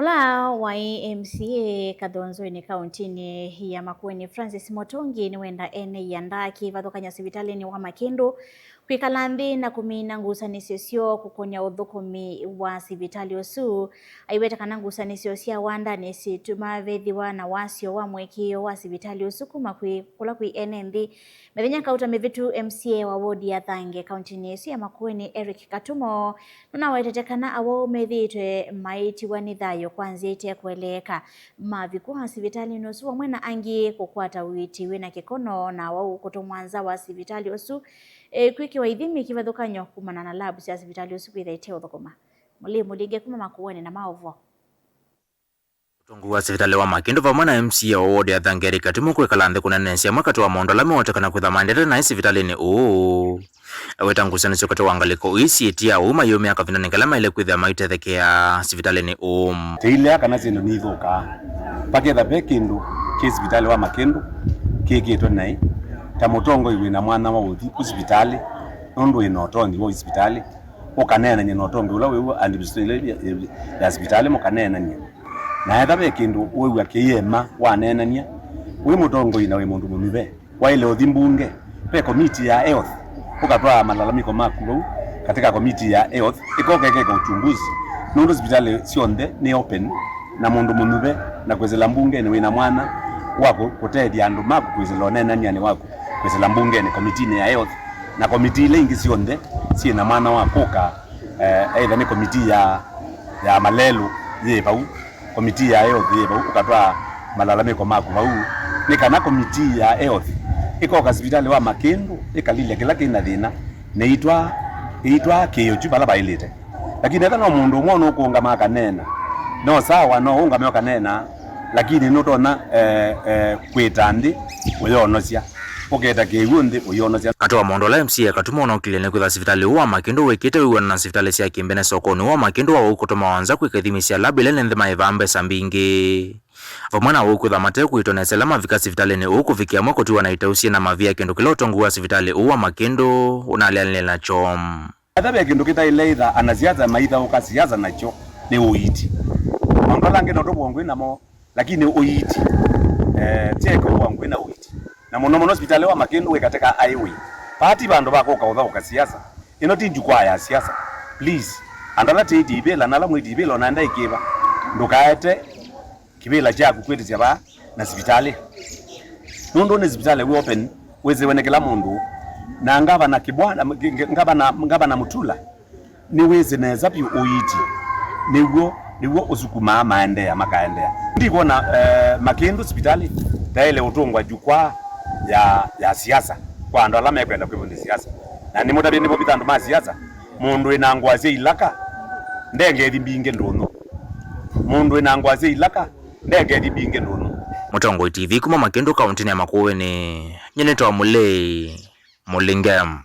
Ula wa MCA Kadhonzo-ini kauntini ya Makueni Francis Motongi ni wenda ene yandaki vathukanya sivitalini wa Makindu kwikala nthi na kumina ngusanisyo syo kukonya uthukumi wa sivitali usu aiwetekana ngusanisyo sya wandani situma vethiwa na wasyo wa mwekio wa sivitali usu kuma kula kwi ene nthi methenya kauta mivitu MCA wa wodi ya Thange kauntini ya Makueni Eric Katumo nuna wetetekana awo methitwe maitiwa ni thayo kwanzite kueleka mavikwa sivitali nusu wamwe na angi kukwata witi wina kikono na wau kutomwanza wa sivitali usu kwiki wa ithimi kivathukanyo kumana na labu cia sivitali usu kwithaite uthukuma mulige kuma Makueni na maovo Utongo wa sivitali wa Makindu vamwe na MCA wa wodi ya Thange Eric Katumo kwikala nthi kunenensya mwakati wa maundu ala mewetekana kwithamandire na sivitalini uu aweta ngusanisyo kati wa ngaliko isiitia uma yo miaka 20 ngala maile kwithia maitethekea sivitalini teile kana zindu ni thuka paketha pe kindu ki sivitali wa Makindu kikitwe nai ta mutongo iwi na mwana wa uthi ku sivitali nundu ina utongi wa sivitali ukanena nyina utongi ula wewe administrative ya sivitali mukanena nyina na etha pe kindu wewe akiyema wanenania we mutongo ina we mundu mumive wa ile uthimbunge pe committee ya health ukatwa malalamiko maku katika committee ya health ikokekeka uchunguzi nundu sivitali sionde ni open na mundu mumive na kwezela mbunge ni wina mwana wako kutethia andu maku kwezela onenania ni wako kwezela mbunge ni committee ya health na committee ile ingi sionde si na mwana wako ka either ni committee ya malelu ye pau committee ya health ye pau ukatwa malalamiko maku pau ni kana committee ya health ikoka sivitali wa Makindu ikalile kila kina thina neitwa kiyo bala bailite lakini etha no mundu mwono ukunga makanena no sawa no unga mekanena lakini nutona kwitandi uyonosya uketa kiundi uyonosya atwa maundu ala MCA Katumo na ukilene kwitha sivitali wa Makindu wikite wiwana na sivitali cia kimbene sokoni wa Makindu wa ukutuma wanza kwikithimisya labile nthi maivambe sambingi vamwe na ukwitha mate kwitonesela mavika sivitalini ukuvikia mwe kutiwa na itausie na mavia kindu kila utongu wa sivitali uwa Makindu unalianile nacho athabe kindu kitaileitha anasiaza maitha ukasiaza nacho ni uiti mandola ngino ndo bwongwe namo lakini uiti teko bwongwe na uiti na muno hospitali wa Makindu wekateka highway pati bandu bako kautha ukasiasa ino ti njukwa ya siasa please andala titi ibela nala mwiti ibela nanda ikiva ndukaete kibela chaku kwetithya ba na sivitali nundu ni sivitali we open weze wenekela mundu na ngaba na kibwana ngaba na mutula ni weze neza pi uiti niwo usukuma maendea makaendea ndiko na Makindu sivitali daile utongwa jukwa ya siasa kwa ndo alama kwenda kwa siasa na ni mutabye nipo bitandu ma siasa mundu inangwaze ilaka ndenge thimbinge ndono mundu inangwaze ilaka ndenge thimbinge ndono Mutongo TV kuma Makindu kauntini ya Makueni nyenetwa Mulei Mulingam.